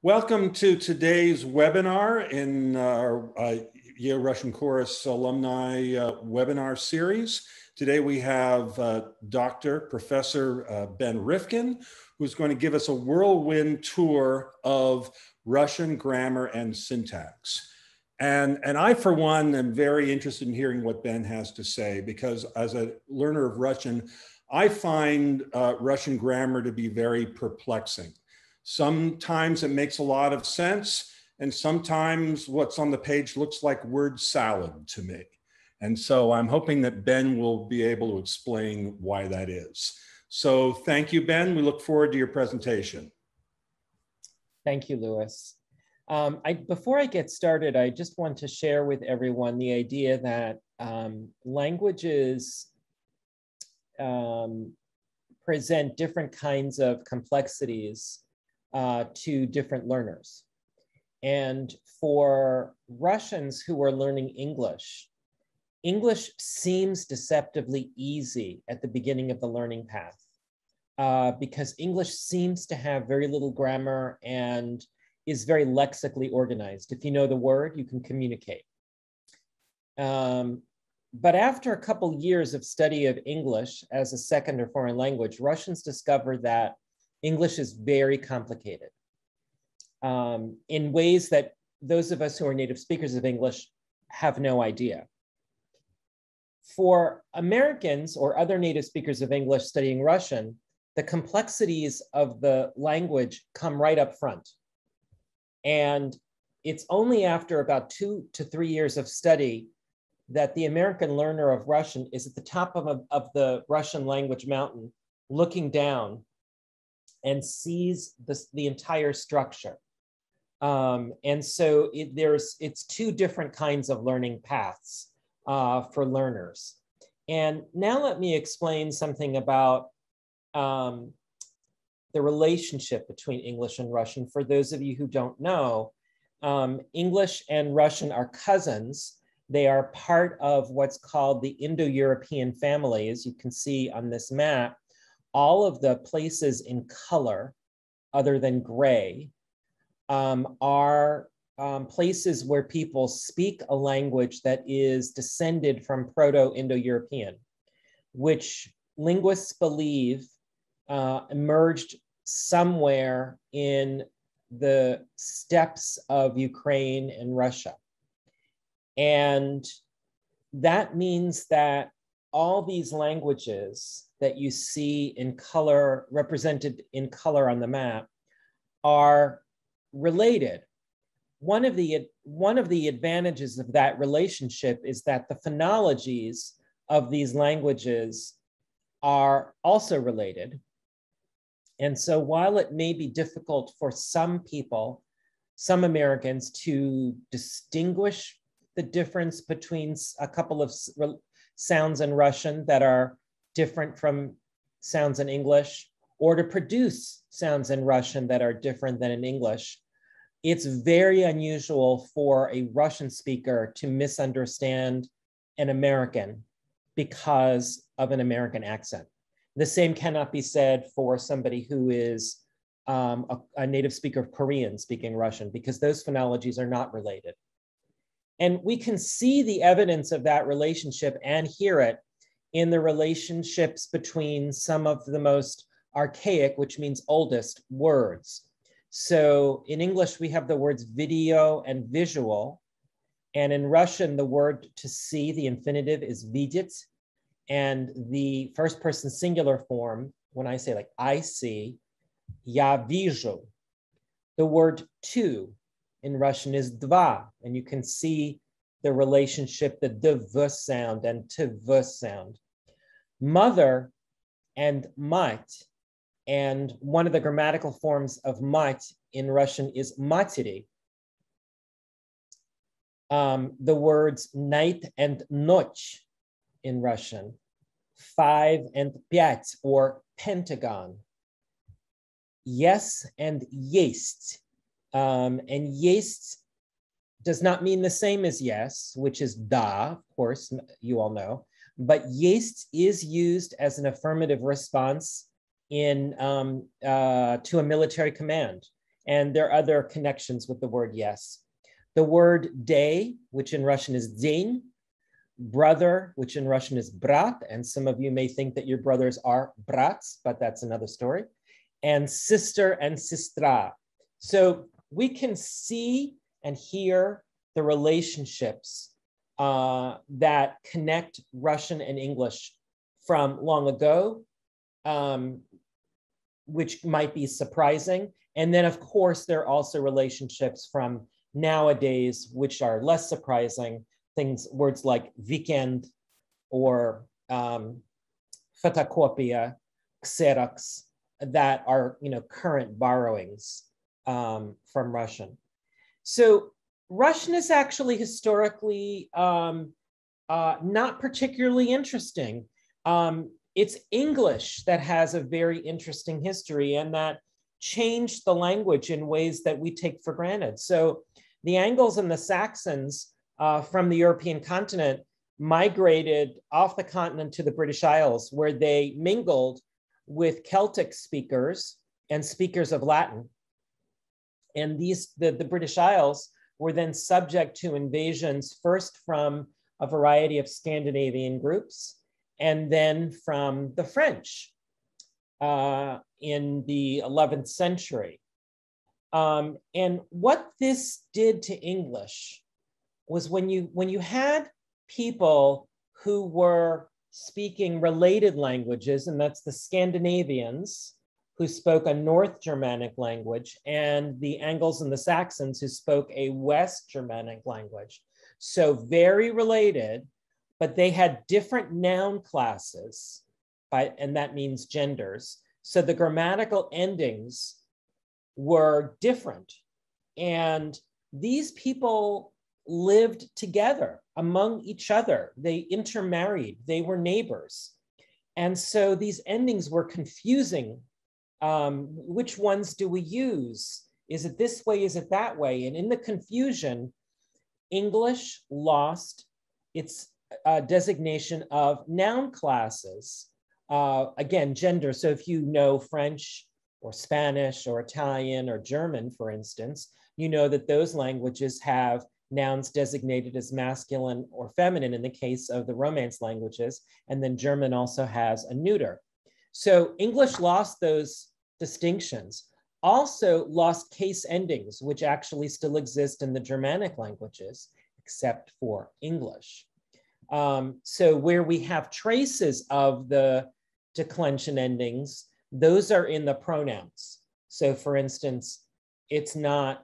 Welcome to today's webinar in our Yale Russian Chorus alumni webinar series. Today we have Professor Ben Rifkin, who's going to give us a whirlwind tour of Russian grammar and syntax. And I, for one, am very interested in hearing what Ben has to say, because as a learner of Russian, I find Russian grammar to be very perplexing. Sometimes it makes a lot of sense, and sometimes what's on the page looks like word salad to me. And so I'm hoping that Ben will be able to explain why that is. So thank you, Ben. We look forward to your presentation. Thank you, Louis. Before I get started, I just want to share with everyone the idea that languages present different kinds of complexities to different learners. And for Russians who are learning English, English seems deceptively easy at the beginning of the learning path because English seems to have very little grammar and is very lexically organized. If you know the word, you can communicate. But after a couple years of study of English as a second or foreign language, Russians discovered that English is very complicated in ways that those of us who are native speakers of English have no idea. For Americans or other native speakers of English studying Russian, the complexities of the language come right up front. And it's only after about 2 to 3 years of study that the American learner of Russian is at the top of the Russian language mountain, looking down and sees the entire structure. And so it's two different kinds of learning paths for learners. And now let me explain something about the relationship between English and Russian. For those of you who don't know, English and Russian are cousins. They are part of what's called the Indo-European family, as you can see on this map. All of the places in color, other than gray, are places where people speak a language that is descended from Proto-Indo-European, which linguists believe emerged somewhere in the steppes of Ukraine and Russia. And that means that all these languages that you see in color, represented in color on the map, are related. One of the advantages of that relationship is that the phonologies of these languages are also related. And so while it may be difficult for some people, some Americans, to distinguish the difference between a couple of sounds in Russian that are different from sounds in English, or to produce sounds in Russian that are different than in English, it's very unusual for a Russian speaker to misunderstand an American because of an American accent. The same cannot be said for somebody who is a native speaker of Korean speaking Russian, because those phonologies are not related. And we can see the evidence of that relationship and hear it in the relationships between some of the most archaic, which means oldest, words. So in English, we have the words video and visual. And in Russian, the word to see, the infinitive, is vidit. And the first person singular form, when I say like I see, я вижу. The word to in Russian is dva, and you can see the relationship, the dv sound and tv sound. Mother and mать, and one of the grammatical forms of mать in Russian is materi. The words night and noch in Russian, 5 and 5, or pentagon. Yes and есть. And есть does not mean the same as yes, which is da, of course, you all know, but есть is used as an affirmative response to a military command. And there are other connections with the word yes. The word day, which in Russian is dень, brother, which in Russian is brat, and some of you may think that your brothers are brats, but that's another story, and sister and sistra. So we can see and hear the relationships that connect Russian and English from long ago, which might be surprising. And then, of course, there are also relationships from nowadays, which are less surprising. Things, words like weekend or photocopia, xerox, that are current borrowings from Russian. So Russian is actually historically not particularly interesting. It's English that has a very interesting history and that changed the language in ways that we take for granted. So the Angles and the Saxons from the European continent migrated off the continent to the British Isles, where they mingled with Celtic speakers and speakers of Latin. And the British Isles were then subject to invasions, first from a variety of Scandinavian groups, and then from the French in the 11th century. And what this did to English was when you had people who were speaking related languages, and that's the Scandinavians who spoke a North Germanic language, and the Angles and the Saxons who spoke a West Germanic language. So very related, but they had different noun classes, and that means genders. So the grammatical endings were different. And these people lived together among each other. They intermarried, they were neighbors. And so these endings were confusing. Which ones do we use? Is it this way? Is it that way? And in the confusion, English lost its designation of noun classes. Again, gender. So if you know French or Spanish or Italian or German, for instance, you know that those languages have nouns designated as masculine or feminine in the case of the Romance languages. And then German also has a neuter. So English lost those distinctions, also lost case endings, which actually still exist in the Germanic languages, except for English. So where we have traces of the declension endings, those are in the pronouns. So for instance, it's not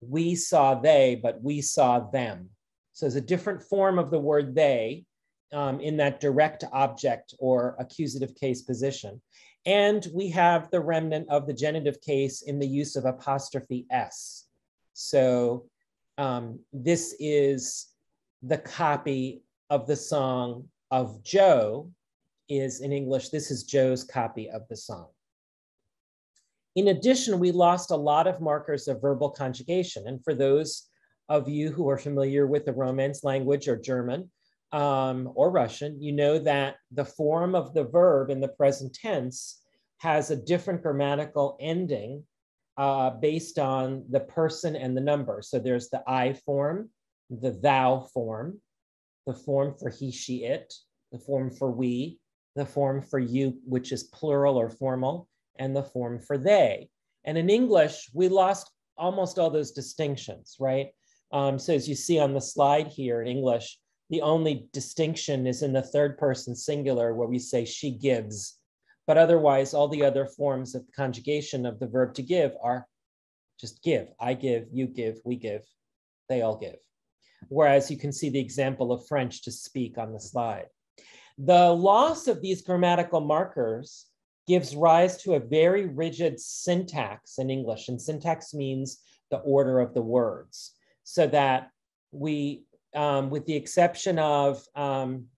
we saw they, but we saw them. So there's a different form of the word they in that direct object or accusative case position. And we have the remnant of the genitive case in the use of apostrophe S. So this is the copy of the song of Joe is in English, this is Joe's copy of the song. In addition, we lost a lot of markers of verbal conjugation. And for those of you who are familiar with the Romance language or German or Russian, you know that the form of the verb in the present tense has a different grammatical ending based on the person and the number. So there's the I form, the thou form, the form for he, she, it, the form for we, the form for you, which is plural or formal, and the form for they. And in English, we lost almost all those distinctions, right? So as you see on the slide here in English, the only distinction is in the third person singular where we say she gives, but otherwise all the other forms of conjugation of the verb to give are just give. I give, you give, we give, they all give. Whereas you can see the example of French to speak on the slide. The loss of these grammatical markers gives rise to a very rigid syntax in English. And syntax means the order of the words. So that we, with the exception of some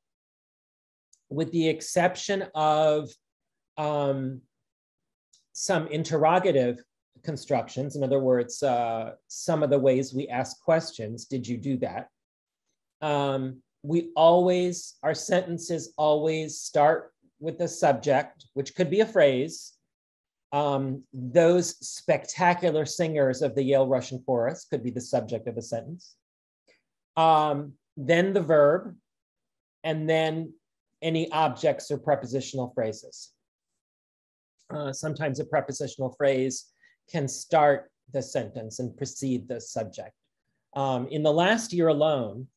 interrogative constructions, in other words, some of the ways we ask questions, did you do that? Our sentences always start with the subject, which could be a phrase, Those spectacular singers of the Yale Russian chorus could be the subject of a sentence. Then the verb, and then any objects or prepositional phrases. Sometimes a prepositional phrase can start the sentence and precede the subject. In the last year alone,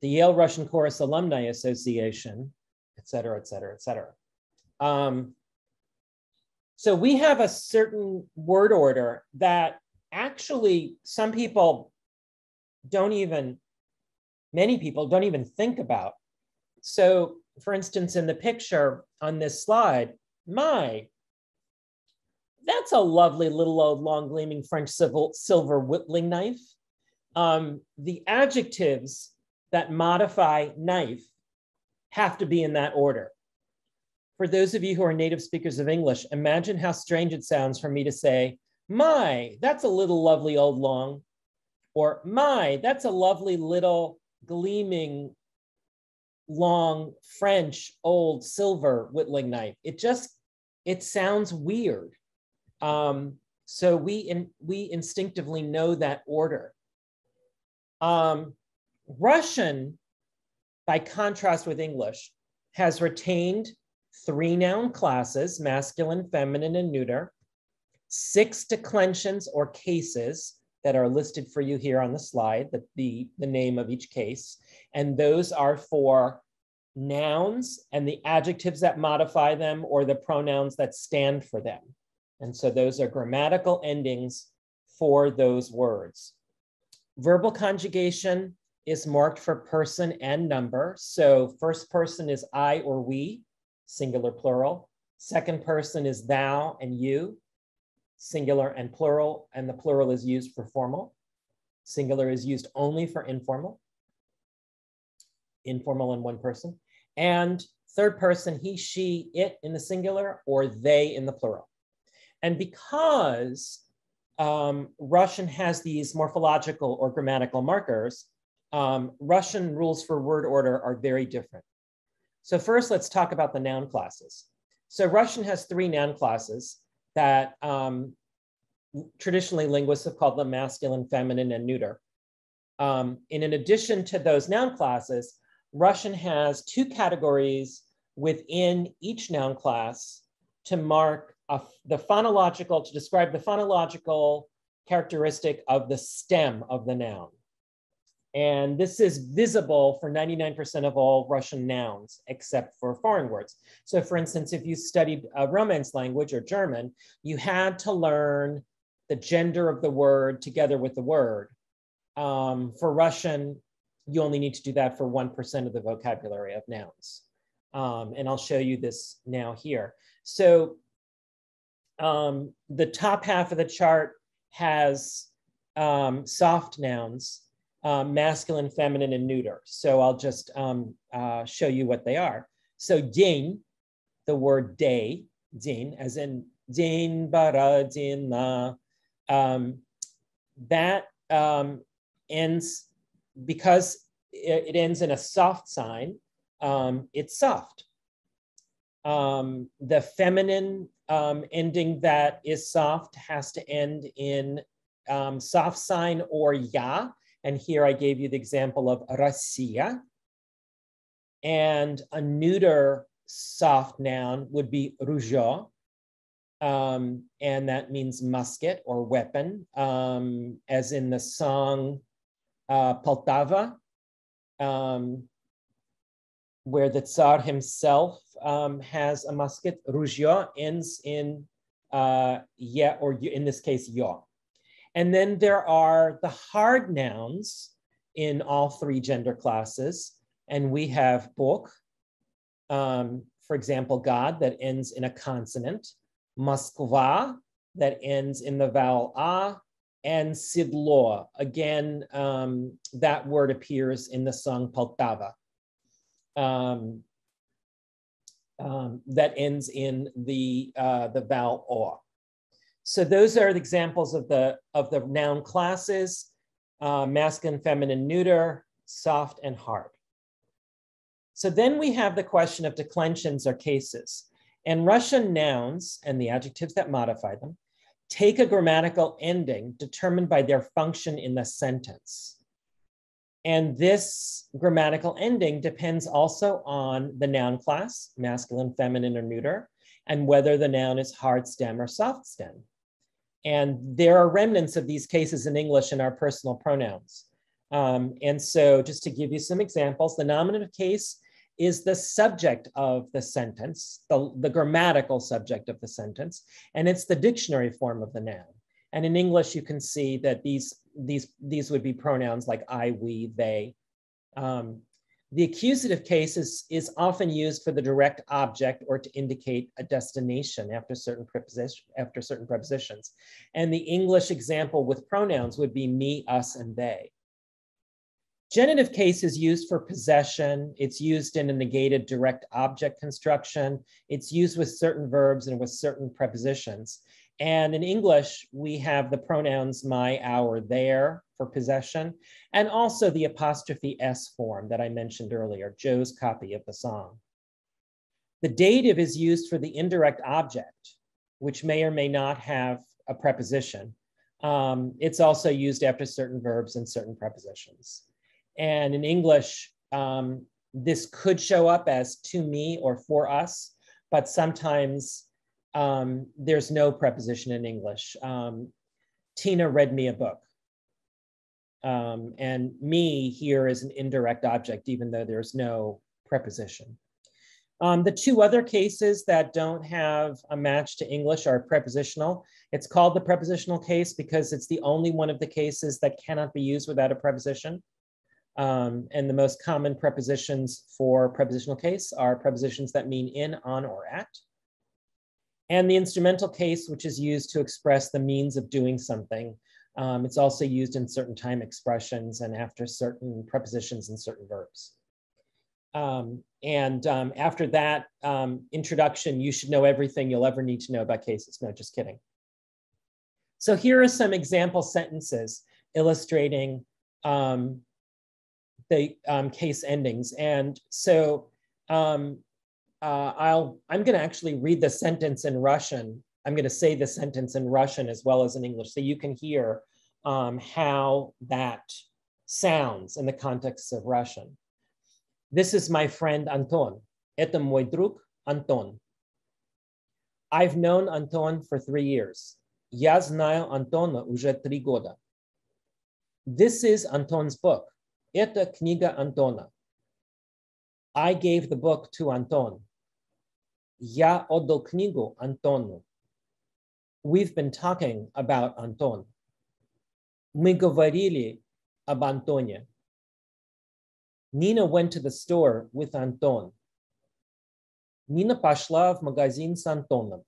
the Yale Russian Chorus Alumni Association, et cetera, et cetera, et cetera. So we have a certain word order that actually some people don't even, many people don't even think about. So for instance, in the picture on this slide, my, that's a lovely little old long gleaming French silver whittling knife. The adjectives that modify knife have to be in that order. For those of you who are native speakers of English, imagine how strange it sounds for me to say, my, that's a little lovely old long, or my, that's a lovely little gleaming long French old silver whittling knife. It sounds weird. So we instinctively know that order. Russian, by contrast with English, has retained 3 noun classes, masculine, feminine, and neuter, 6 declensions or cases that are listed for you here on the slide, the name of each case. And those are for nouns and the adjectives that modify them or the pronouns that stand for them. And so those are grammatical endings for those words. Verbal conjugation is marked for person and number. So first person is I or we, singular, plural. Second person is thou and you, singular and plural, and the plural is used for formal. Singular is used only for informal. Informal in one person. And third person, he, she, it in the singular, or they in the plural. And because Russian has these morphological or grammatical markers, Russian rules for word order are very different. So first, let's talk about the noun classes. So Russian has 3 noun classes that traditionally linguists have called them masculine, feminine, and neuter. And in addition to those noun classes, Russian has 2 categories within each noun class to mark the phonological, to describe the phonological characteristic of the stem of the noun. And this is visible for 99% of all Russian nouns, except for foreign words. So for instance, if you studied a Romance language or German, you had to learn the gender of the word together with the word. For Russian, you only need to do that for 1% of the vocabulary of nouns. And I'll show you this now here. So the top half of the chart has soft nouns, masculine, feminine, and neuter. So I'll just show you what they are. So din, the word day, din, as in din, bara, din, la, that ends, because it ends in a soft sign, it's soft. The feminine ending that is soft has to end in soft sign or ya. And here I gave you the example of Россия. And a neuter soft noun would be ruzho. And that means musket or weapon, as in the song Poltava, where the Tsar himself has a musket. Ruzho ends in ye, or in this case, yo. And then there are the hard nouns in all 3 gender classes. And we have bok, for example, God, that ends in a consonant. Moskva, that ends in the vowel a. And sidlo, again, that word appears in the song Poltava. That ends in the vowel o. So those are the examples of the noun classes: masculine, feminine, neuter, soft, and hard. So then we have the question of declensions or cases. And Russian nouns and the adjectives that modify them take a grammatical ending determined by their function in the sentence. And this grammatical ending depends also on the noun class, masculine, feminine, or neuter, and whether the noun is hard stem or soft stem. And there are remnants of these cases in English in our personal pronouns. And so just to give you some examples, the nominative case is the subject of the sentence, the grammatical subject of the sentence, and it's the dictionary form of the noun. And in English, you can see that these would be pronouns like I, we, they. The accusative case is often used for the direct object or to indicate a destination after certain prepositions. And the English example with pronouns would be me, us, and they. Genitive case is used for possession. It's used in a negated direct object construction. It's used with certain verbs and with certain prepositions. And in English, we have the pronouns my, our, their for possession, and also the apostrophe S form that I mentioned earlier, Joe's copy of the song. The dative is used for the indirect object, which may or may not have a preposition. It's also used after certain verbs and certain prepositions. And in English, this could show up as to me or for us, but sometimes there's no preposition in English. Tina read me a book. And me here is an indirect object, even though there's no preposition. The two other cases that don't have a match to English are prepositional. It's called the prepositional case because it's the only one of the cases that cannot be used without a preposition. And the most common prepositions for prepositional case are prepositions that mean in, on, or at. And the instrumental case, which is used to express the means of doing something. It's also used in certain time expressions and after certain prepositions and certain verbs. After that introduction, you should know everything you'll ever need to know about cases. No, just kidding. So here are some example sentences illustrating the case endings. And so I'm going to actually read the sentence in Russian. I'm going to say the sentence in Russian as well as in English, so you can hear how that sounds in the context of Russian. This is my friend Anton. Это мой друг Антон. I've known Anton for 3 years. Я знаю Антона уже 3 года. This is Anton's book. Это книга Антона. I gave the book to Anton. Я отдал книгу Антону. We've been talking about Anton. Мы говорили об Антоне. Nina went to the store with Anton. Nina пошла в магазин с Антоном.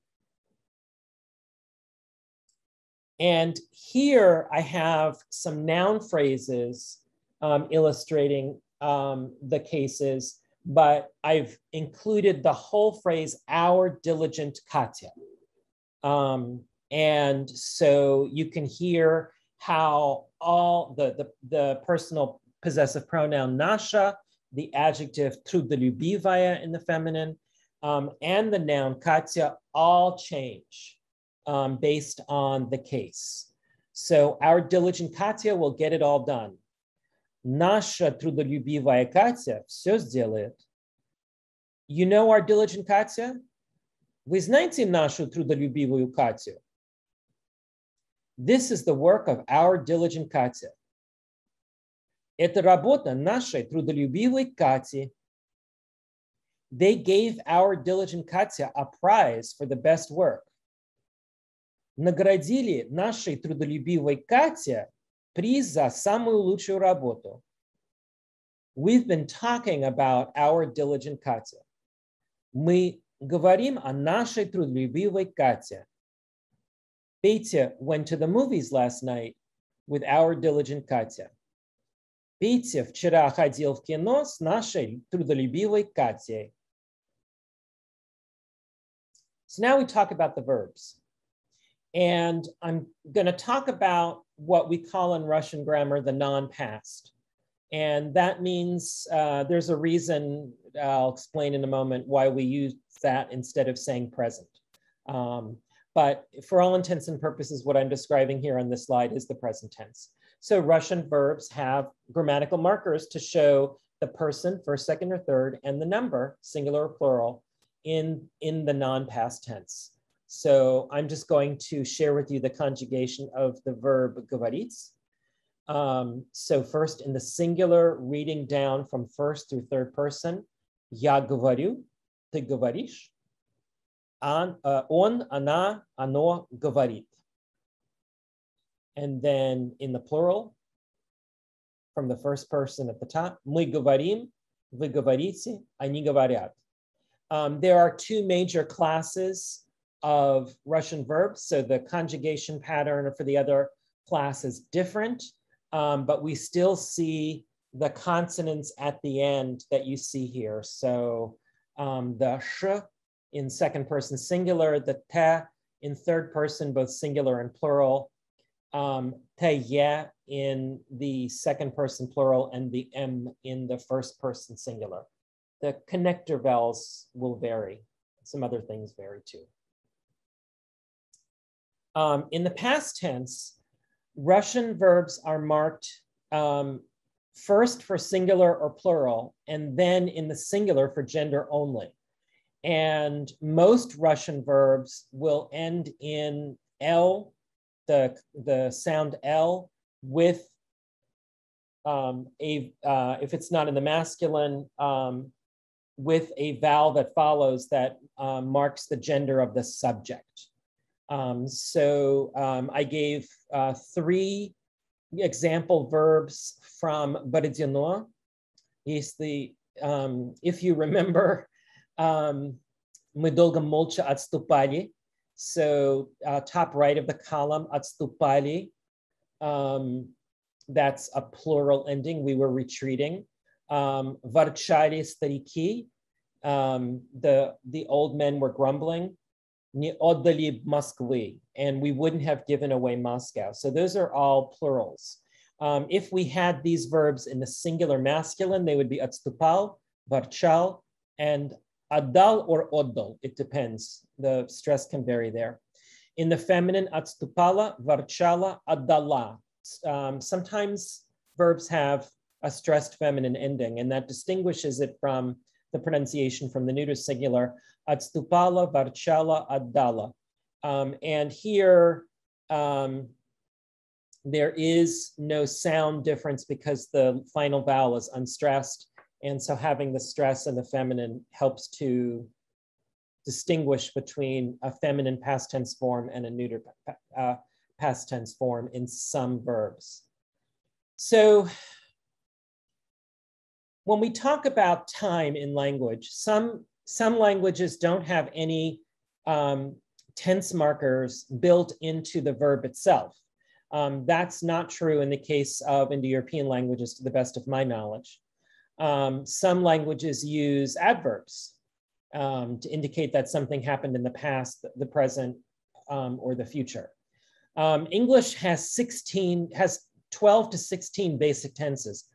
And here I have some noun phrases illustrating the cases, but I've included the whole phrase, our diligent Katya. And so you can hear how all the personal possessive pronoun nasha, the adjective trudolюбивая in the feminine, and the noun Katya all change based on the case. So our diligent Katya will get it all done. Наша трудолюбивая Катя все сделает. You know our diligent Katya? Вы знаете нашу трудолюбивую Катю? This is the work of our diligent Katya. Это работа нашей трудолюбивой Кати. They gave our diligent Katya a prize for the best work. Наградили нашей трудолюбивой Кате приз за самую лучшую работу. We've been talking about our diligent Katya. Мы говорим о нашей трудолюбивой Кате. Петя went to the movies last night with our diligent Katya. Петя вчера ходил в кино с нашей трудолюбивой Катей. So now we talk about the verbs. And I'm going to talk about what we call in Russian grammar the non-past. And that means there's a reason, I'll explain in a moment, why we use that instead of saying present. But for all intents and purposes, what I'm describing here on this slide is the present tense. So Russian verbs have grammatical markers to show the person, first, second, or third, and the number, singular or plural, in the non-past tense. So I'm just going to share with you the conjugation of the verb говорить. So first in the singular, reading down from first through third person, я говорю, ты говоришь, он, она, оно говорит. And then in the plural, from the first person at the top, мы говорим, вы говорите, они говорят. There are two major classes of Russian verbs. So the conjugation pattern for the other class is different, but we still see the consonants at the end that you see here. So the sh in second person singular, the te in third person, both singular and plural, te ye in the second person plural, and the m in the first person singular. The connector vowels will vary. Some other things vary too. In the past tense, Russian verbs are marked first for singular or plural, and then in the singular for gender only. And most Russian verbs will end in L, the sound L, with if it's not in the masculine, with a vowel that follows that marks the gender of the subject. I gave 3 example verbs from проводит. If you remember, мы долго молча отступали. So top right of the column, отступали. That's a plural ending. We were retreating. Ворчали старики. The old men were grumbling. Не отдали Москвы, and we wouldn't have given away Moscow. So those are all plurals. If we had these verbs in the singular masculine, they would be отступал, ворчал, and отдал or отдал. It depends. The stress can vary there. In the feminine, отступала, ворчала, отдала. Sometimes verbs have a stressed feminine ending, and that distinguishes it from the pronunciation from the neuter singular, отступала, ворчала, отдала. And here, there is no sound difference because the final vowel is unstressed. And so having the stress in the feminine helps to distinguish between a feminine past tense form and a neuter past tense form in some verbs. So when we talk about time in language, some languages don't have any tense markers built into the verb itself. That's not true in the case of Indo-European languages, to the best of my knowledge. Some languages use adverbs to indicate that something happened in the past, the present, or the future. English has 12 to 16 basic tenses.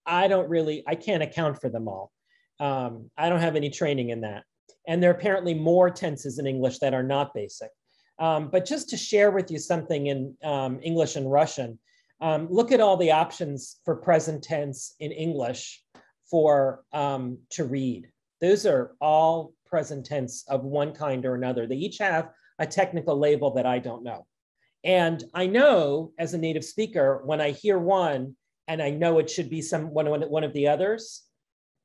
I can't account for them all. I don't have any training in that. And there are apparently more tenses in English that are not basic. But just to share with you something in English and Russian, look at all the options for present tense in English to read. Those are all present tense of one kind or another. They each have a technical label that I don't know. And I know as a native speaker, when I hear one and I know it should be one of the others.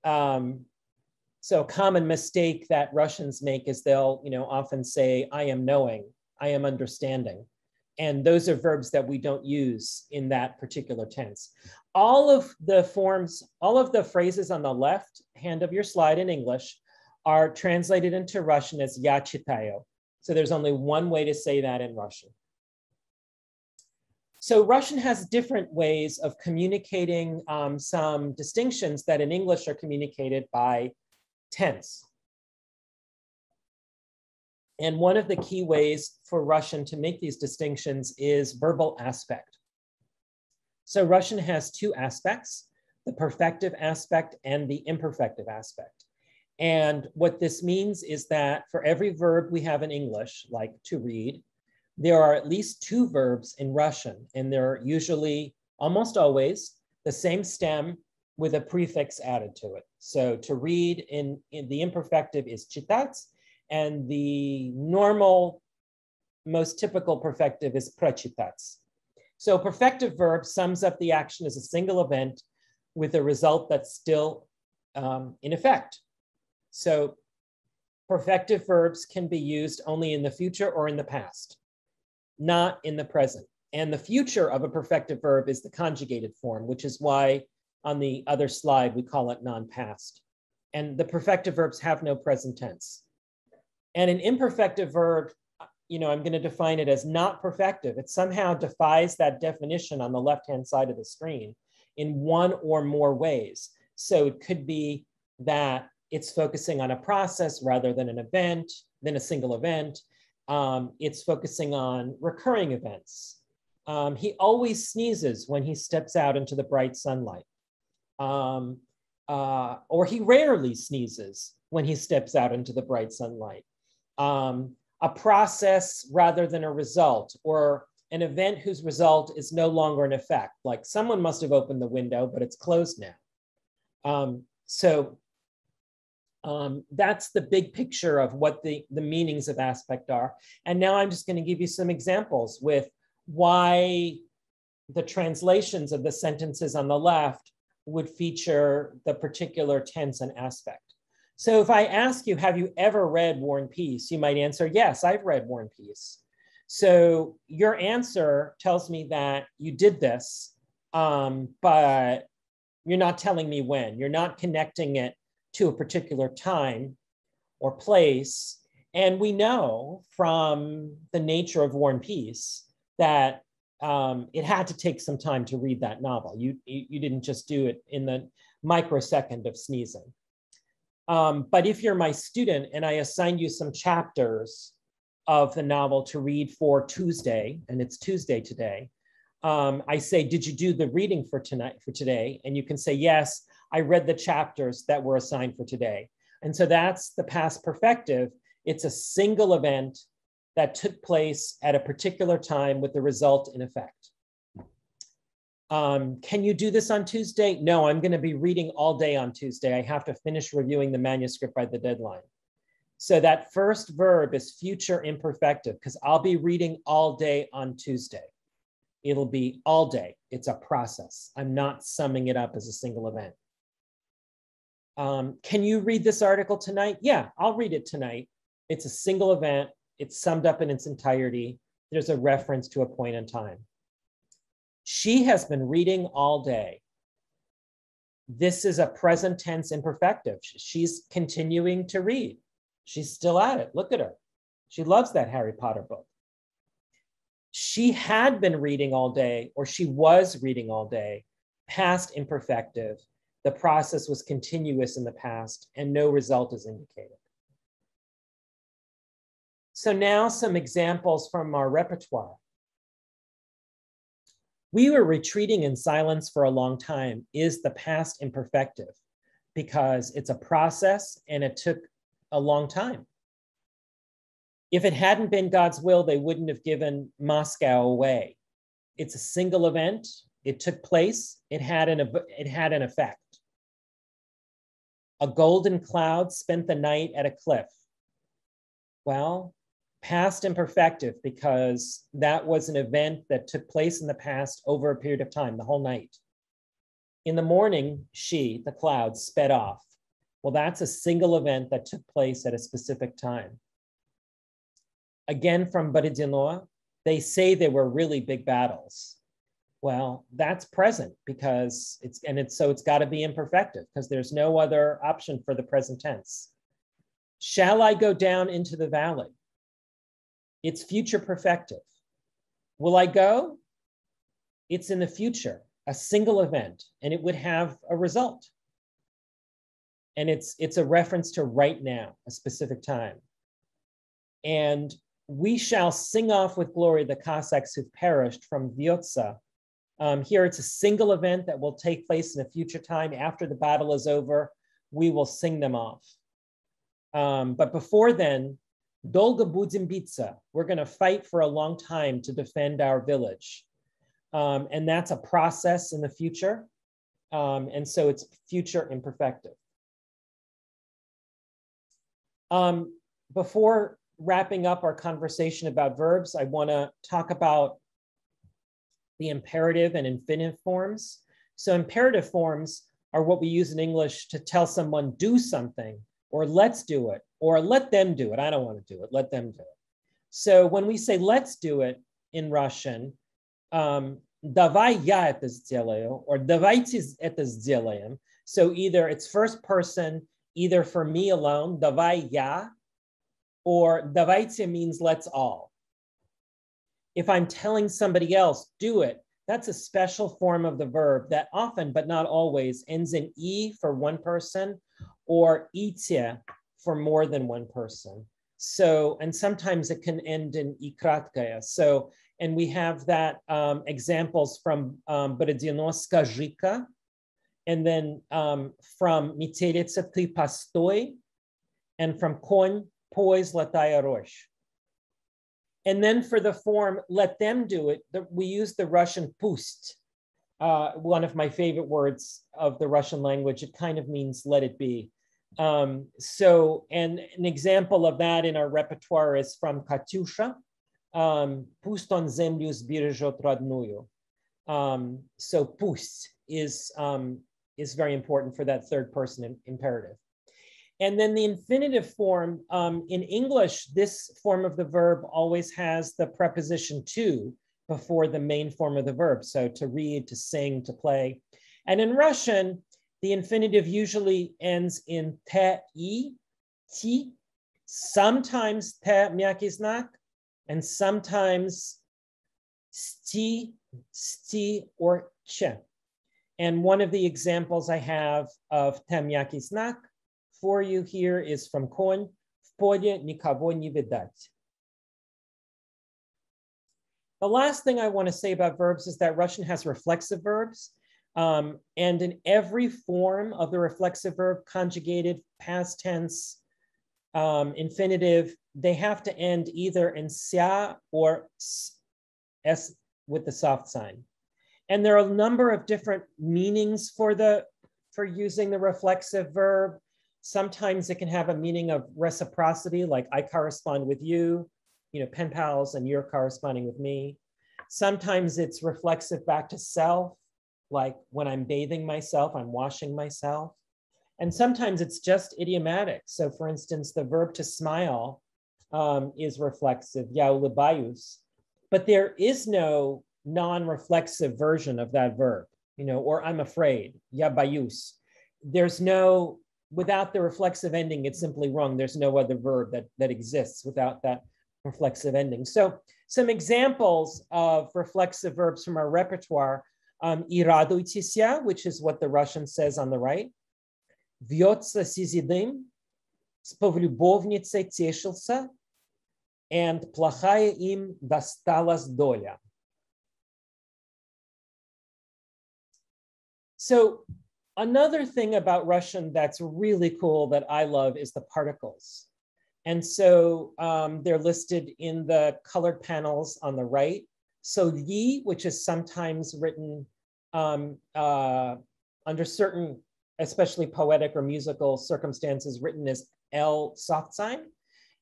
So a common mistake that Russians make is they'll often say, I am knowing, I am understanding. And those are verbs that we don't use in that particular tense. All of the phrases on the left hand of your slide in English are translated into Russian as я читаю. So there's only one way to say that in Russian. So Russian has different ways of communicating some distinctions that in English are communicated by tense. And one of the key ways for Russian to make these distinctions is verbal aspect. So Russian has 2 aspects. the perfective aspect and the imperfective aspect. And what this means is that for every verb we have in English, like to read, there are at least 2 verbs in Russian, and they're usually, almost always, the same stem with a prefix added to it. So to read in the imperfective is читать, and the normal, most typical perfective is прочитать. So perfective verb sums up the action as a single event with a result that's still in effect. So perfective verbs can be used only in the future or in the past, not in the present. And the future of a perfective verb is the conjugated form, which is why on the other slide we call it non-past. And the perfective verbs have no present tense. And an imperfective verb, I'm going to define it as not perfective. It somehow defies that definition on the left-hand side of the screen in one or more ways. So it could be that it's focusing on a process rather than an event, than a single event. It's focusing on recurring events. He always sneezes when he steps out into the bright sunlight. Or he rarely sneezes when he steps out into the bright sunlight. A process rather than a result, or an event whose result is no longer an effect, like someone must have opened the window, but it's closed now. That's the big picture of what the meanings of aspect are. And now I'm just going to give you some examples with why the translations of the sentences on the left would feature the particular tense and aspect. So if I ask you, have you ever read War and Peace? You might answer, yes, I've read War and Peace. So your answer tells me that you did this, but you're not telling me when. You're not connecting it to a particular time or place. And we know from the nature of War and Peace that it had to take some time to read that novel. You didn't just do it in the microsecond of sneezing. But if you're my student and I assign you some chapters of the novel to read for Tuesday, and it's Tuesday today, I say, did you do the reading for today? And you can say, yes, I read the chapters that were assigned for today. And so that's the past perfective. It's a single event that took place at a particular time with the result in effect. Can you do this on Tuesday? No, I'm going to be reading all day on Tuesday. I have to finish reviewing the manuscript by the deadline. So that first verb is future imperfective because I'll be reading all day on Tuesday. It'll be all day. It's a process. I'm not summing it up as a single event. Can you read this article tonight? Yeah, I'll read it tonight. It's a single event. It's summed up in its entirety. There's a reference to a point in time. She has been reading all day. This is a present tense imperfective. She's continuing to read. She's still at it. Look at her. She loves that Harry Potter book. She had been reading all day, or she was reading all day. Past imperfective. The process was continuous in the past and no result is indicated. So now some examples from our repertoire. We were retreating in silence for a long time is the past imperfective because it's a process and it took a long time. If it hadn't been God's will, they wouldn't have given Moscow away. It's a single event. It took place. It had an effect. A golden cloud spent the night at a cliff. Well, past imperfective because that was an event that took place in the past over a period of time, the whole night. In the morning, she, the cloud, sped off. Well, that's a single event that took place at a specific time. Again, from Borodino, they say there were really big battles. Well, that's present because it's got to be imperfective because there's no other option for the present tense. Shall I go down into the valley? It's future perfective. Will I go? It's in the future, a single event, and it would have a result. And it's a reference to right now, a specific time. And we shall sing off with glory the Cossacks who've perished from Vyotsa Here it's a single event that will take place in a future time. After the battle is over, we will sing them off. But before then, dolgo budem bиться, we're going to fight for a long time to defend our village. And that's a process in the future. And so it's future imperfective. Before wrapping up our conversation about verbs, I want to talk about the imperative and infinitive forms. So imperative forms are what we use in English to tell someone do something, or let's do it, or let them do it. I don't want to do it, let them do it. So when we say let's do it in Russian, давай я это сделаю, or давайте это сделаем. So either it's first person, either for me alone, давай я, or давайте means let's all. If I'm telling somebody else, do it, that's a special form of the verb that often, but not always, ends in e for one person or ite for more than one person. So, and sometimes it can end in i краткое. So, and we have that examples from Бородино «Скажи-ка», and then from «Метелица, ты постой», and from «Конь, пой, золотая рожь». And then for the form, let them do it, we use the Russian pust, one of my favorite words of the Russian language. It kind of means let it be. So, and an example of that in our repertoire is from Katyusha, pust on землю сбережет родную. So pust is very important for that third person imperative. And then the infinitive form, in English, this form of the verb always has the preposition to before the main form of the verb. So to read, to sing, to play. And in Russian, the infinitive usually ends in te, I, ti, sometimes te, mягкий знак, and sometimes sti, sti, or che. And one of the examples I have of te, mягкий знак for you here is from Конь, в поле никого не видать. The last thing I want to say about verbs is that Russian has reflexive verbs. And in every form of the reflexive verb, conjugated, past tense, infinitive, they have to end either in sia or s with the soft sign. And there are a number of different meanings for using the reflexive verb. Sometimes it can have a meaning of reciprocity, like I correspond with you, pen pals, and you're corresponding with me. Sometimes it's reflexive back to self, like when I'm bathing myself, I'm washing myself. And sometimes it's just idiomatic. So for instance, the verb to smile is reflexive, я улыбаюсь, but there is no non-reflexive version of that verb, or I'm afraid, я боюсь. There's no, without the reflexive ending, it's simply wrong. There's no other verb that exists without that reflexive ending. So some examples of reflexive verbs from our repertoire, и радуйтеся, which is what the Russian says on the right. Вьется сизидым, с повлюбовницей тешился, and плохая им досталась доля. So another thing about Russian that's really cool that I love is the particles. And so they're listed in the colored panels on the right. So yi, which is sometimes written under certain, especially poetic or musical circumstances, written as L soft sign.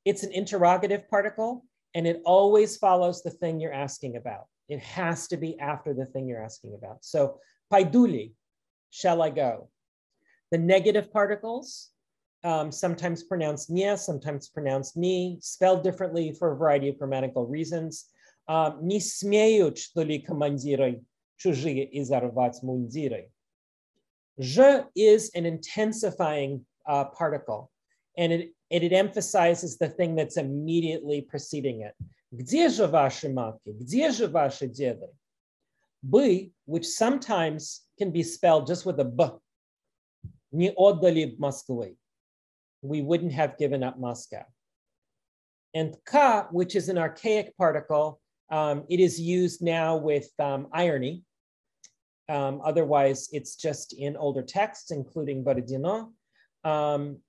It's an interrogative particle, and it always follows the thing you're asking about. It has to be after the thing you're asking about. So pойду ли, shall I go? The negative particles, sometimes pronounced не, sometimes pronounced ни, spelled differently for a variety of grammatical reasons. Не смеют, что ли, командиры чужие изорвать мундиры. Je is an intensifying particle, and it emphasizes the thing that's immediately preceding it. Где же ваши матки? Где же ваши деды? Бы, which sometimes can be spelled just with a b, не отдали Москвы. We wouldn't have given up Moscow. And ka, which is an archaic particle, it is used now with irony. Otherwise, it's just in older texts, including Borodino.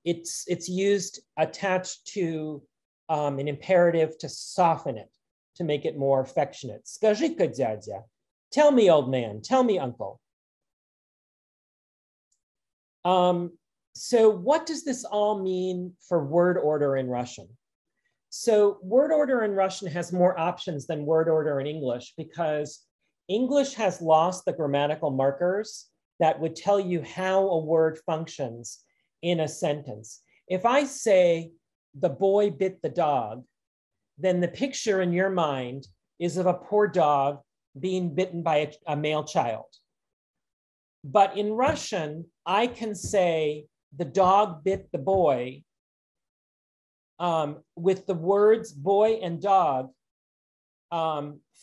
It's used attached to an imperative to soften it, to make it more affectionate. Скажи-ка, дядя. Tell me, old man. Tell me, uncle. So what does this all mean for word order in Russian? So word order in Russian has more options than word order in English, because English has lost the grammatical markers that would tell you how a word functions in a sentence. If I say, the boy bit the dog, then the picture in your mind is of a poor dog being bitten by a male child. But in Russian, I can say, the dog bit the boy, with the words boy and dog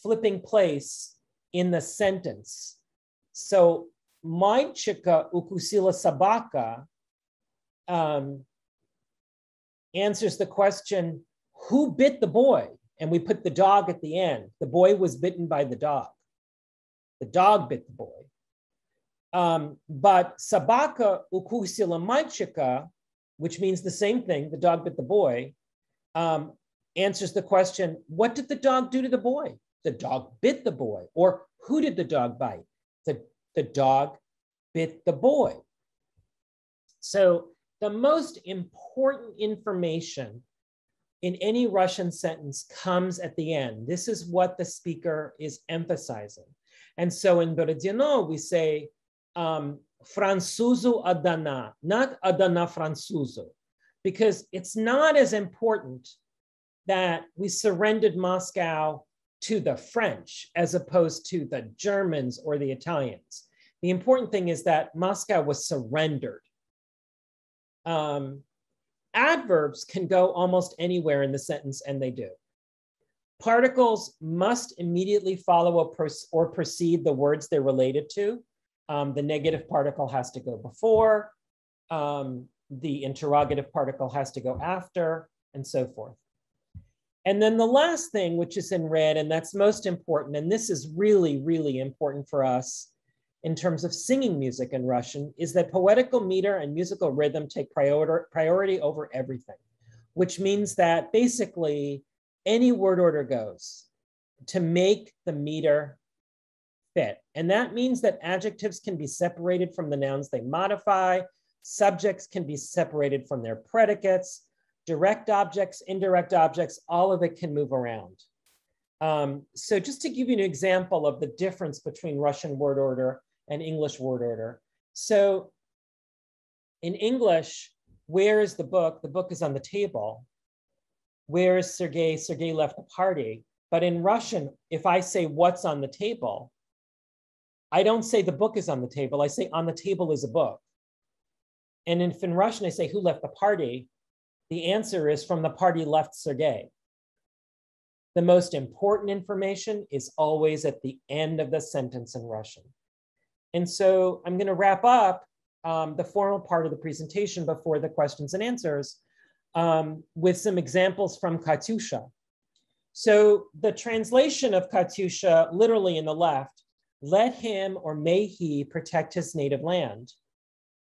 flipping place in the sentence. So, мальчика укусила собака answers the question, who bit the boy? And we put the dog at the end. The boy was bitten by the dog. The dog bit the boy. But собака укусила мальчика, which means the same thing, the dog bit the boy, answers the question, what did the dog do to the boy? The dog bit the boy. Or who did the dog bite? The dog bit the boy. So the most important information in any Russian sentence comes at the end. This is what the speaker is emphasizing. And so in Borodino, we say, Французу отдана, not отдана французу, because it's not as important that we surrendered Moscow to the French as opposed to the Germans or the Italians. The important thing is that Moscow was surrendered. Adverbs can go almost anywhere in the sentence, and they do. Particles must immediately follow or precede the words they're related to. The negative particle has to go before, the interrogative particle has to go after, and so forth. And then the last thing, which is in red, and that's most important, and this is really, really important for us in terms of singing music in Russian, is that poetical meter and musical rhythm take priority over everything, which means that basically any word order goes to make the meter fit. And that means that adjectives can be separated from the nouns they modify, subjects can be separated from their predicates, direct objects, indirect objects, all of it can move around. So just to give you an example of the difference between Russian word order and English word order. So in English, where is the book? The book is on the table. Where is Sergei? Sergei left the party. But in Russian, if I say what's on the table, I don't say the book is on the table. I say on the table is a book. And if in Russian I say who left the party, the answer is from the party left Sergei. The most important information is always at the end of the sentence in Russian. And so I'm going to wrap up the formal part of the presentation before the questions and answers with some examples from Katyusha. So the translation of Katyusha, literally in the left, let him or may he protect his native land.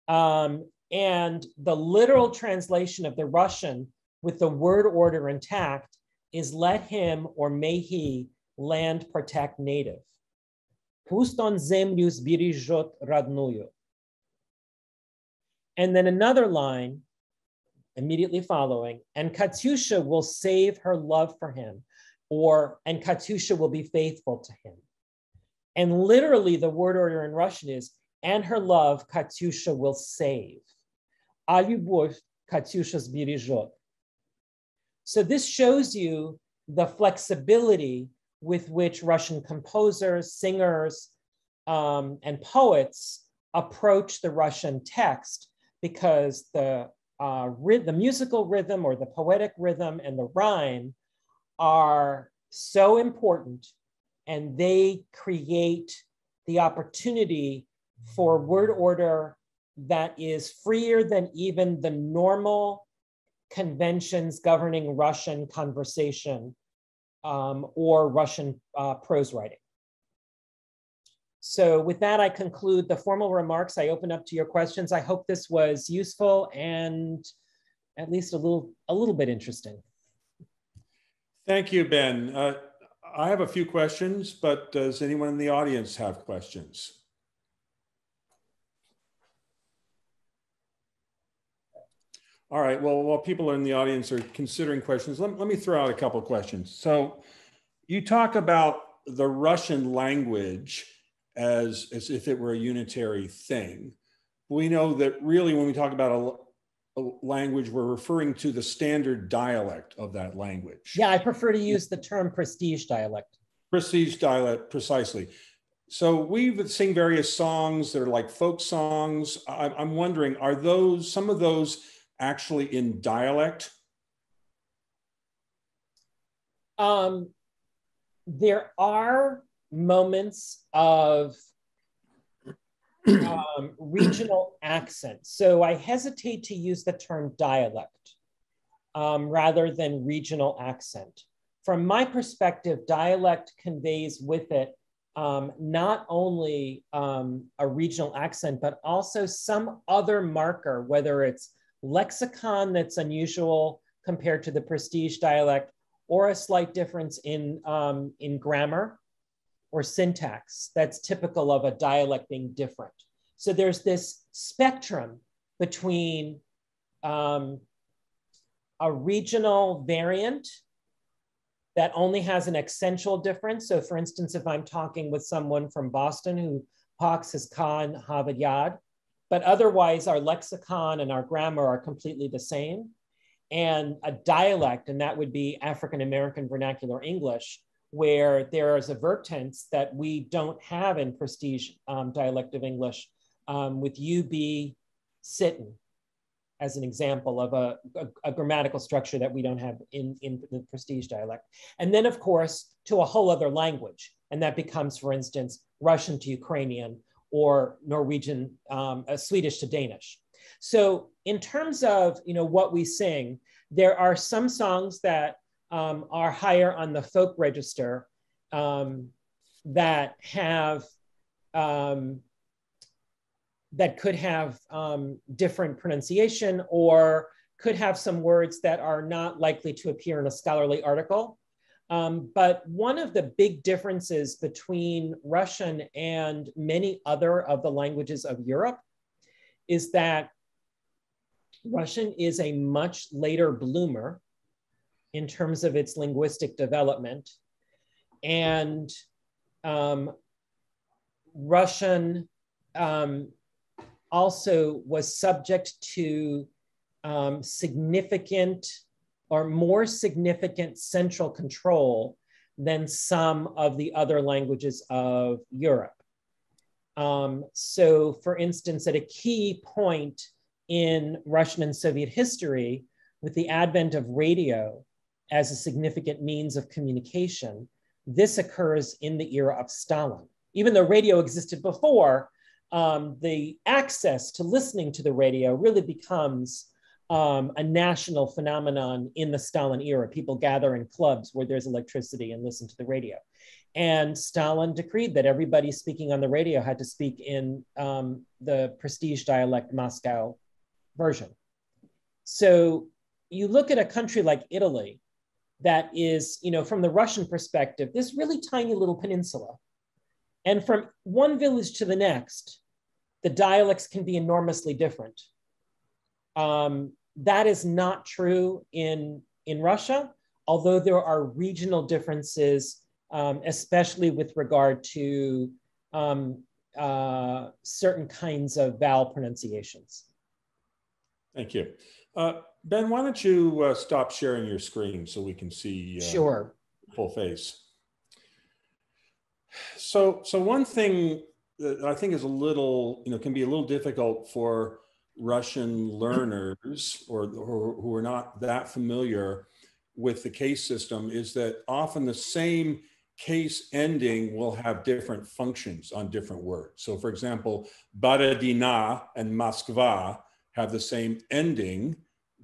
And the literal translation of the Russian with the word order intact is let him or may he land protect native. Pust on землю сбережет родную. And then another line immediately following, and Katyusha will save her love for him, and Katyusha will be faithful to him. And literally the word order in Russian is, and her love Katyusha will save. А любовь Katyusha сбережет. So this shows you the flexibility with which Russian composers, singers, and poets approach the Russian text, because the musical rhythm or the poetic rhythm and the rhyme are so important, and they create the opportunity for word order that is freer than even the normal conventions governing Russian conversation or Russian prose writing. So with that, I conclude the formal remarks. I open up to your questions. I hope this was useful and at least a little bit interesting. Thank you, Ben. I have a few questions, but does anyone in the audience have questions? All right, well, while people in the audience are considering questions, let me throw out a couple of questions. So you talk about the Russian language as if it were a unitary thing. We know that really when we talk about a language, we're referring to the standard dialect of that language. Yeah, I prefer to use the term prestige dialect. Prestige dialect, precisely. So we sing various songs that are like folk songs. I'm wondering, are those, some of those actually in dialect? There are moments of regional accent. So I hesitate to use the term dialect rather than regional accent. From my perspective, dialect conveys with it not only a regional accent, but also some other marker, whether it's lexicon that's unusual compared to the prestige dialect, or a slight difference in grammar or syntax that's typical of a dialect being different. So there's this spectrum between a regional variant that only has an accentual difference. So for instance, if I'm talking with someone from Boston who talks his kan, havad yad, but otherwise our lexicon and our grammar are completely the same. And a dialect, and that would be African-American vernacular English, where there is a verb tense that we don't have in prestige dialect of English, with you be sitting as an example of a grammatical structure that we don't have in the prestige dialect. And then of course, to a whole other language. And that becomes, for instance, Russian to Ukrainian, or Norwegian, Swedish to Danish. So in terms of what we sing, there are some songs that are higher on the folk register that have that could have different pronunciation, or could have some words that are not likely to appear in a scholarly article. But one of the big differences between Russian and many other of the languages of Europe is that Russian is a much later bloomer in terms of its linguistic development. And Russian also was subject to significant or more significant central control than some of the other languages of Europe. So for instance, at a key point in Russian and Soviet history, with the advent of radio as a significant means of communication, this occurs in the era of Stalin. Even though radio existed before, the access to listening to the radio really becomes a national phenomenon in the Stalin era. People gather in clubs where there's electricity and listen to the radio. And Stalin decreed that everybody speaking on the radio had to speak in the prestige dialect Moscow version. So you look at a country like Italy that is, from the Russian perspective, this really tiny little peninsula. And from one village to the next, the dialects can be enormously different. That is not true in Russia, although there are regional differences, especially with regard to certain kinds of vowel pronunciations. Thank you. Ben, why don't you stop sharing your screen so we can see Sure. Full face. So one thing that I think is a little, can be a little difficult for Russian learners or who are not that familiar with the case system is that often the same case ending will have different functions on different words. So for example, Borodina and Moskva have the same ending,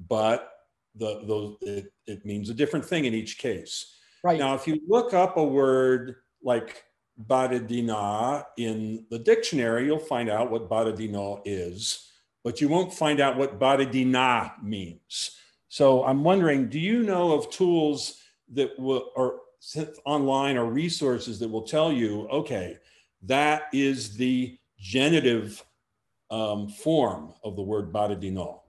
but it means a different thing in each case. Right. Now, if you look up a word like baradina in the dictionary, you'll find out what baradino is, but you won't find out what baradina means. So I'm wondering, do you know of tools that will, or online or resources that will tell you, okay, that is the genitive form of the word baradino?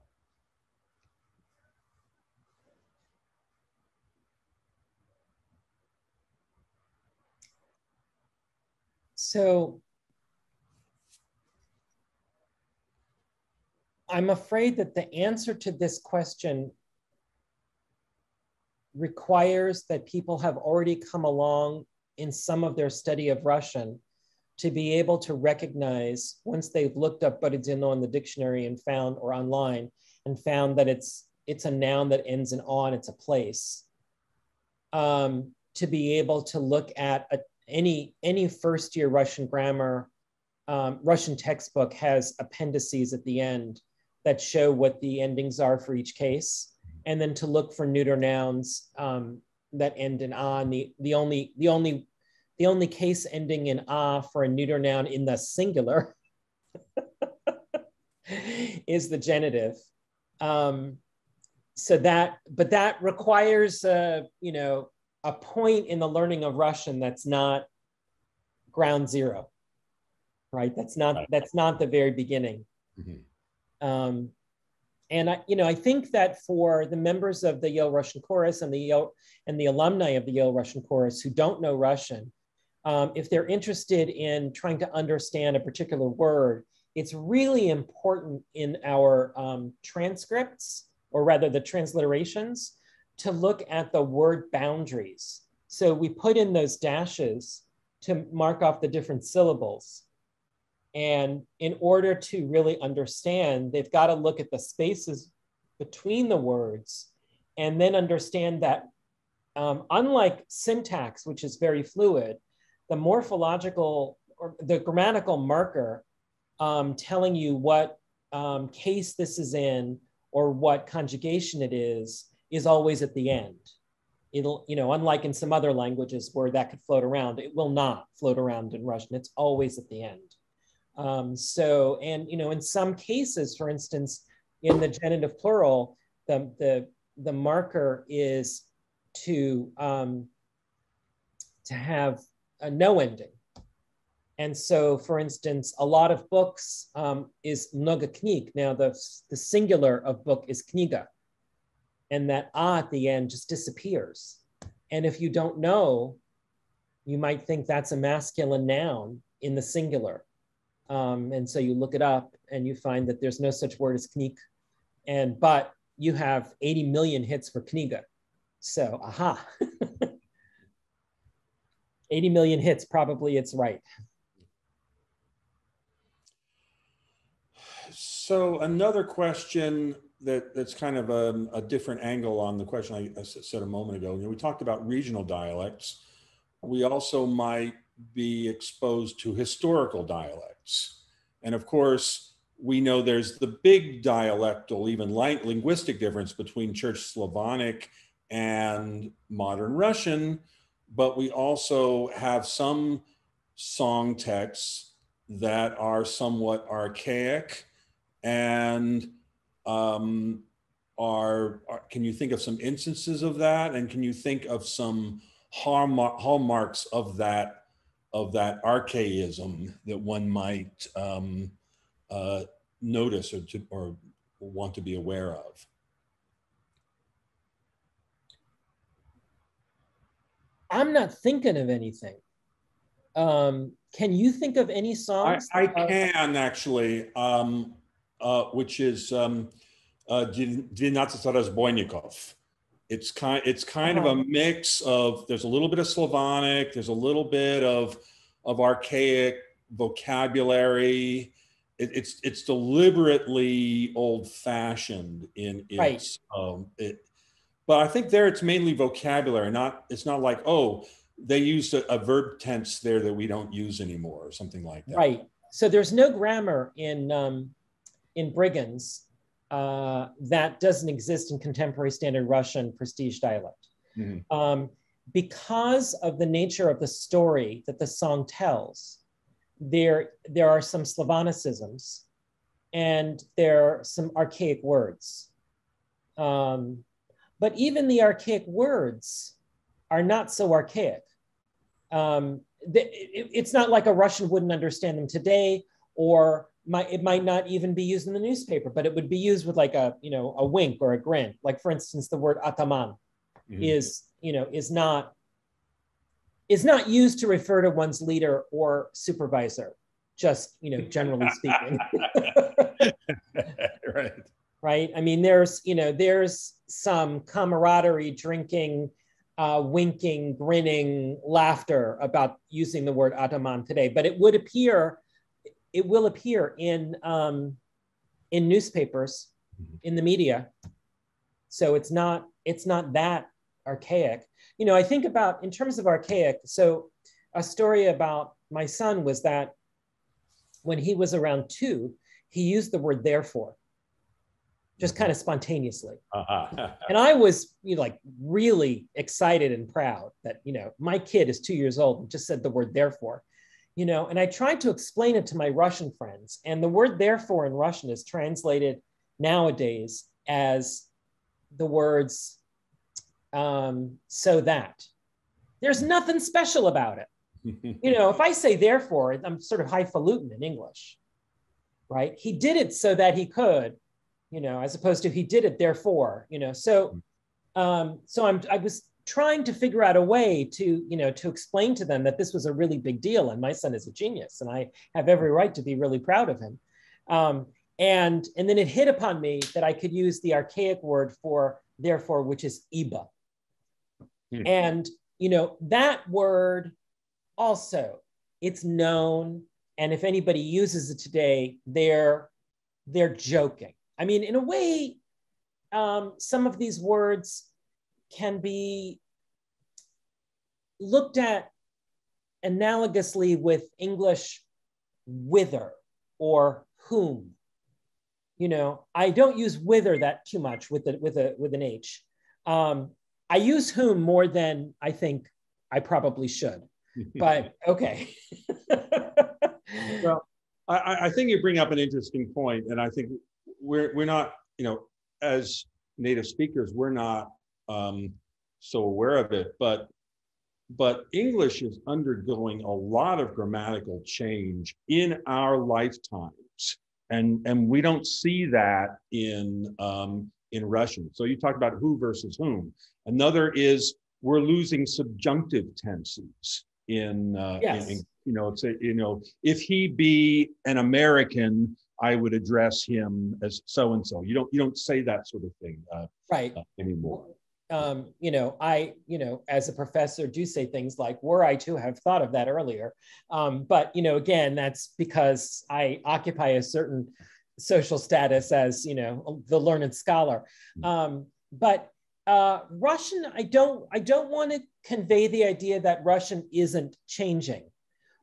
So I'm afraid that the answer to this question requires that people have already come along in some of their study of Russian to be able to recognize, once they've looked up baradino in the dictionary and found, or online, and found that it's a noun that ends in on, it's a place, to be able to look at any first year Russian grammar, Russian textbook has appendices at the end that show what the endings are for each case, and then to look for neuter nouns that end in on. The only case ending in a for a neuter noun in the singular is the genitive. So that requires a point in the learning of Russian that's not ground zero, right? That's not the very beginning. Mm-hmm. And I think that for the members of the Yale Russian Chorus and the alumni of the Yale Russian Chorus who don't know Russian, if they're interested in trying to understand a particular word, it's really important in our transcripts, or rather the transliterations, to look at the word boundaries. So we put in those dashes to mark off the different syllables. And in order to really understand, they've got to look at the spaces between the words and then understand that unlike syntax, which is very fluid, the morphological or the grammatical marker telling you what case this is in or what conjugation it is always at the end. It'll, unlike in some other languages where that could float around, it will not float around in Russian. It's always at the end. In some cases, for instance, in the genitive plural, the marker is to have a no ending. And so, for instance, a lot of books is много книг. Now, the singular of book is kniga. And that a at the end just disappears. And if you don't know, you might think that's a masculine noun in the singular. And so you look it up and you find that there's no such word as knik, but you have 80 million hits for kniga. So, aha. 80 million hits, probably it's right. So another question that's kind of a different angle on the question I said a moment ago. We talked about regional dialects. We also might be exposed to historical dialects. And of course, we know there's the big dialectal, even linguistic difference between Church Slavonic and modern Russian, but we also have some song texts that are somewhat archaic and can you think of some instances of that? And can you think of some hallmarks of that archaism that one might notice or want to be aware of? I'm not thinking of anything. Can you think of any songs? I can actually, which is Dvinatsa Разбойников. It's kind of a mix of, there's a little bit of Slavonic, there's a little bit of archaic vocabulary. It's deliberately old-fashioned in its, right. But I think there it's mainly vocabulary. It's not like, oh, they used a verb tense there that we don't use anymore or something like that. Right. So there's no grammar in Brigands that doesn't exist in contemporary standard Russian prestige dialect. Mm-hmm. because of the nature of the story that the song tells, there are some Slavonicisms and there are some archaic words. But even the archaic words are not so archaic. It's not like a Russian wouldn't understand them today, or it might not even be used in the newspaper, but it would be used with like a wink or a grin. Like, for instance, the word ataman is not used to refer to one's leader or supervisor, just generally speaking. Right. Right. I mean, there's some camaraderie, drinking, winking, grinning, laughter about using the word ataman today, but it will appear in newspapers, in the media. So it's not that archaic. I think about, in terms of archaic, so a story about my son was that when he was around 2, he used the word therefore, just kind of spontaneously. And I was like really excited and proud that, my kid is 2 years old and just said the word therefore, and I tried to explain it to my Russian friends. And the word therefore in Russian is translated nowadays as the words so that. There's nothing special about it. If I say therefore, I'm sort of highfalutin in English, right? He did it so that he could, as opposed to he did it therefore, So I was trying to figure out a way to, to explain to them that this was a really big deal, and my son is a genius, and I have every right to be really proud of him. And then it hit upon me that I could use the archaic word for therefore, which is iba. And that word also, it's known, and if anybody uses it today, they're joking. I mean, in a way, some of these words can be looked at analogously with English whither or whom. I don't use whither that too much with an H. I use whom more than I think I probably should, but okay. Well, I think you bring up an interesting point, and I think we're not, as native speakers, we're not so aware of it, but English is undergoing a lot of grammatical change in our lifetimes, and we don't see that in Russian. So you talk about who versus whom. Another is we're losing subjunctive tenses in yes. If he be an American, I would address him as so and so. You don't say that sort of thing right anymore. I as a professor do say things like, were I to have thought of that earlier, but again, that's because I occupy a certain social status as the learned scholar. But Russian, I don't want to convey the idea that Russian isn't changing.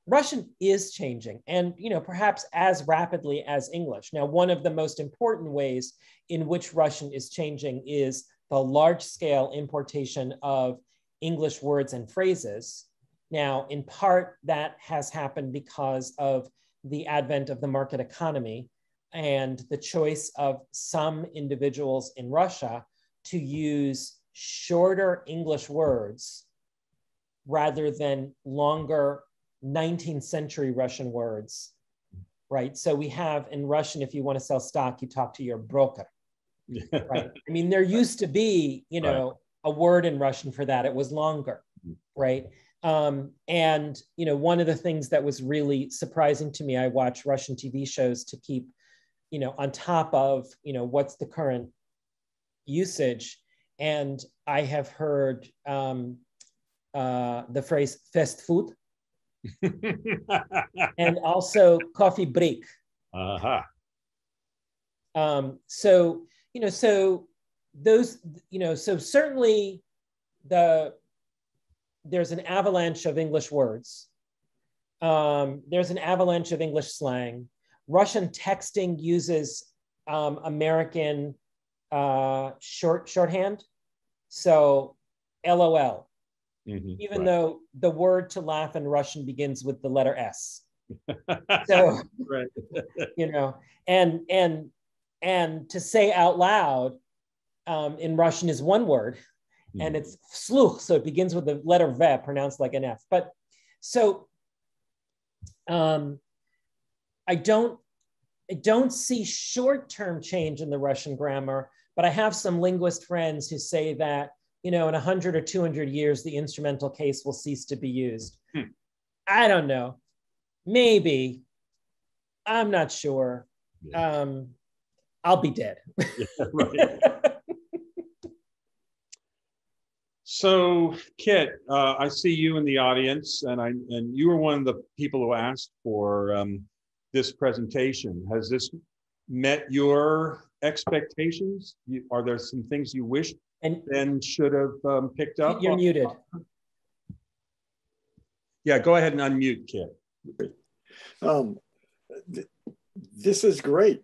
Russian is changing, and perhaps as rapidly as English. Now, one of the most important ways in which Russian is changing is the large-scale importation of English words and phrases. Now, in part, that has happened because of the advent of the market economy and the choice of some individuals in Russia to use shorter English words rather than longer 19th century Russian words, right? So we have in Russian, if you want to sell stock, you talk to your broker, right? I mean, there used to be, a word in Russian for that. It was longer, right? And, one of the things that was really surprising to me, I watch Russian TV shows to keep, on top of, what's the current usage. And I have heard the phrase fast food, and also coffee break. So those, so certainly there's an avalanche of English words. There's an avalanche of English slang. Russian texting uses American shorthand. So LOL, even though the word to laugh in Russian begins with the letter S. So, right. you know, and to say out loud in Russian is one word, and it's sluch, so it begins with the letter V, pronounced like an F. But so I don't see short-term change in the Russian grammar, but I have some linguist friends who say that, you know, in 100 or 200 years, the instrumental case will cease to be used. I don't know. Maybe. I'm not sure. Yeah. I'll be dead. Yeah, right. So, Kit, I see you in the audience, and you were one of the people who asked for this presentation. Has this met your expectations? Are there some things you wish Ben should have picked up? You're muted. Yeah, go ahead and unmute, Kit. This is great.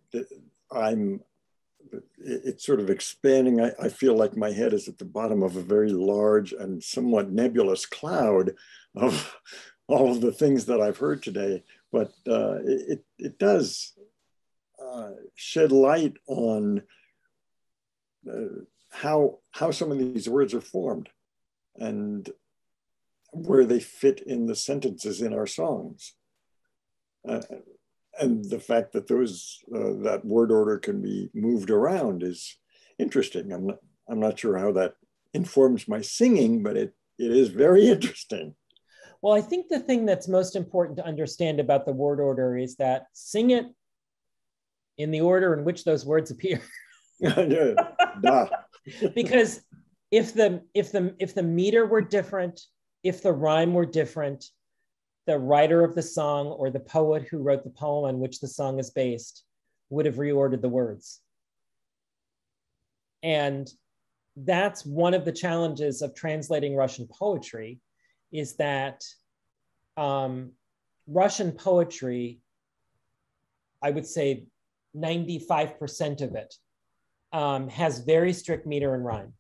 It's sort of expanding. I feel like my head is at the bottom of a very large and somewhat nebulous cloud of all of the things that I've heard today. But it does shed light on how some of these words are formed and where they fit in the sentences in our songs. And the fact that that word order can be moved around is interesting. I'm not sure how that informs my singing, but it is very interesting. Well, I think the thing that's most important to understand about the word order is that sing it in the order in which those words appear. Because if the meter were different, if the rhyme were different, the writer of the song or the poet who wrote the poem on which the song is based would have reordered the words. And that's one of the challenges of translating Russian poetry, is that Russian poetry, I would say 95% of it has very strict meter and rhyme.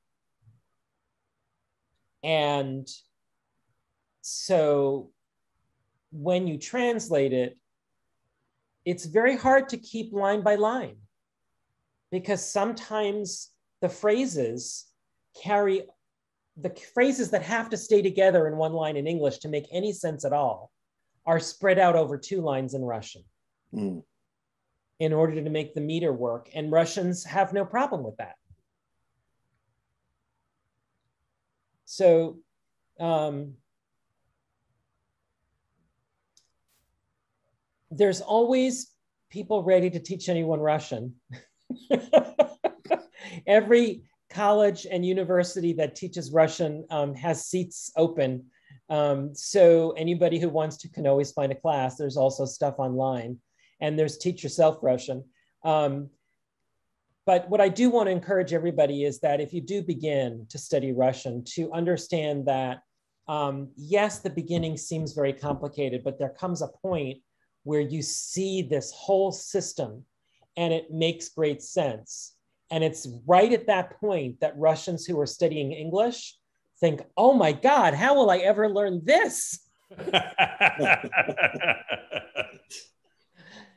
And so when you translate it, it's very hard to keep line by line, because sometimes the phrases that have to stay together in one line in English to make any sense at all are spread out over two lines in Russian in order to make the meter work. And Russians have no problem with that. So, there's always people ready to teach anyone Russian. Every college and university that teaches Russian has seats open. So anybody who wants to can always find a class. There's also stuff online, and there's Teach Yourself Russian. But what I do want to encourage everybody is that if you do begin to study Russian, to understand that, yes, the beginning seems very complicated, but there comes a point where you see this whole system and it makes great sense. And it's right at that point that Russians who are studying English think, oh my God, how will I ever learn this?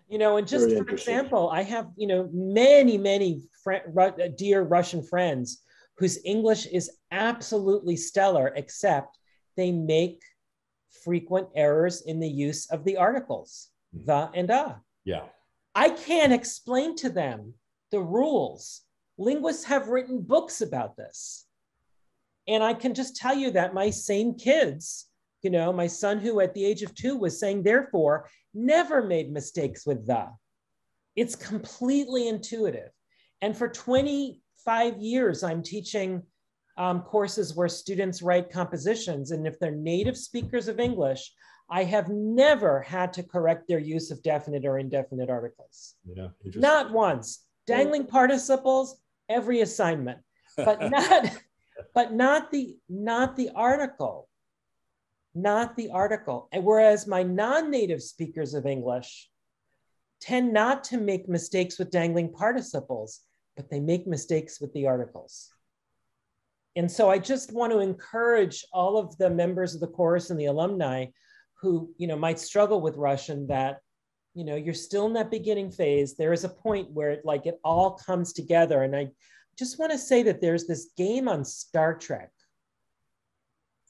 You know, and just for example, I have, you know, many dear Russian friends whose English is absolutely stellar, except they make frequent errors in the use of the articles, the and a. Yeah. I can't explain to them the rules. Linguists have written books about this. And I can just tell you that my same kids, you know, my son who at the age of 2 was saying therefore, never made mistakes with the. It's completely intuitive. And for 25 years, I'm teaching courses where students write compositions. And if they're native speakers of English, I have never had to correct their use of definite or indefinite articles. Yeah, not once. Dangling participles, every assignment, but not the article. Not the article. And whereas my non-native speakers of English tend not to make mistakes with dangling participles, but they make mistakes with the articles. And so I just want to encourage all of the members of the chorus and the alumni who, might struggle with Russian, that, you're still in that beginning phase. There is a point where it all comes together. And I just want to say that there's this game on Star Trek.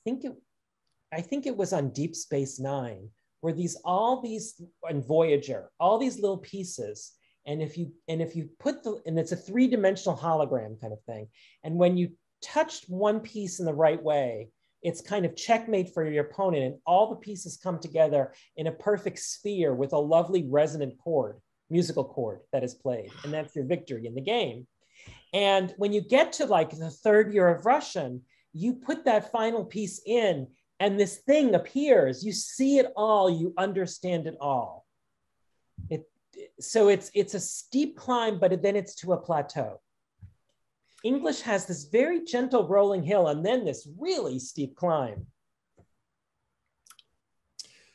I think it was on Deep Space Nine, where and Voyager, all these little pieces. And if you put and it's a 3-dimensional hologram kind of thing. And when you touched one piece in the right way, it's kind of checkmate for your opponent, and all the pieces come together in a perfect sphere with a lovely resonant chord, musical chord that is played. And that's your victory in the game. And when you get to the 3rd year of Russian, you put that final piece in and this thing appears, you see it all, you understand it all. So it's a steep climb, but then it's to a plateau. English has this very gentle rolling hill and then this really steep climb.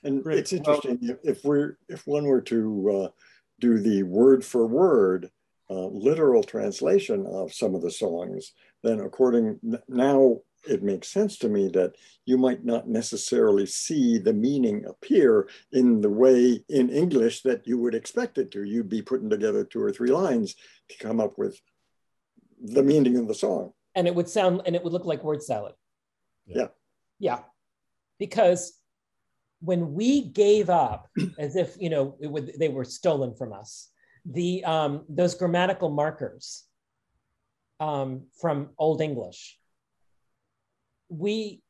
And it's interesting, if one were to do the word for word literal translation of some of the songs, then now it makes sense to me that you might not necessarily see the meaning appear in the way in English that you would expect it to. You'd be putting together 2 or 3 lines to come up with the meaning of the song. And it would look like word salad. Yeah. Yeah. Because when we gave up, as if, they were stolen from us, those grammatical markers from Old English, we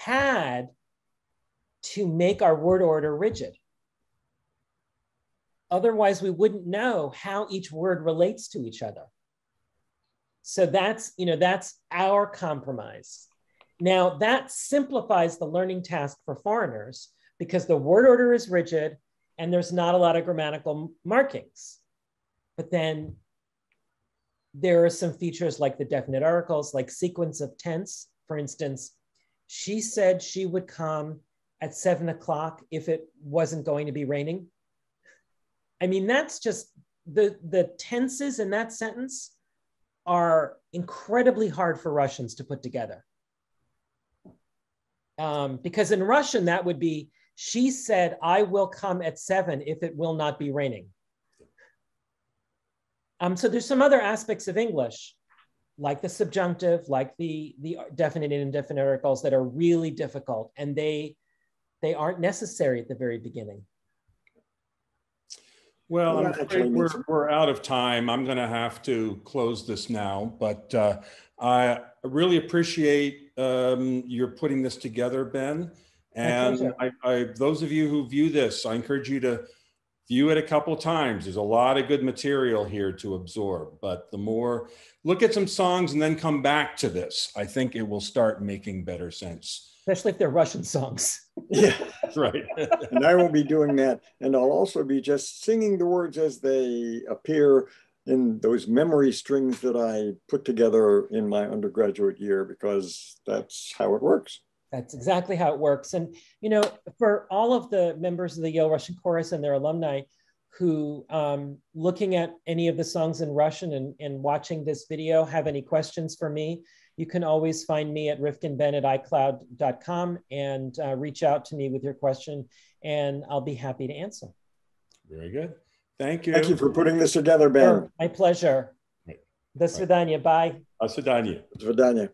had to make our word order rigid. Otherwise, we wouldn't know how each word relates to each other. So that's our compromise. Now that simplifies the learning task for foreigners because the word order is rigid and there's not a lot of grammatical markings. But then there are some features like the definite articles, like sequence of tense. For instance, she said she would come at 7 o'clock if it wasn't going to be raining. I mean, that's just the tenses in that sentence are incredibly hard for Russians to put together. Because in Russian, that would be, she said, I will come at 7 if it will not be raining. So there's some other aspects of English, like the subjunctive, like the definite and indefinite articles that are really difficult, and they aren't necessary at the very beginning. Well, I'm afraid we're out of time. I'm going to have to close this now, but I really appreciate your putting this together, Ben. And those of you who view this, I encourage you to view it a couple of times. There's a lot of good material here to absorb, but the more, look at some songs and then come back to this. I think it will start making better sense. Especially if they're Russian songs. Yeah, that's right. And I will be doing that. And I'll also be just singing the words as they appear in those memory strings that I put together in my undergraduate year, because that's how it works. That's exactly how it works. And, for all of the members of the Yale Russian Chorus and their alumni who, looking at any of the songs in Russian and watching this video, have any questions for me, you can always find me at rifkinben@icloud.com and reach out to me with your question, and I'll be happy to answer. Very good. Thank you. Thank you for putting this together, Ben. Sure, my pleasure. До свидания. Bye. До свидания. До свидания.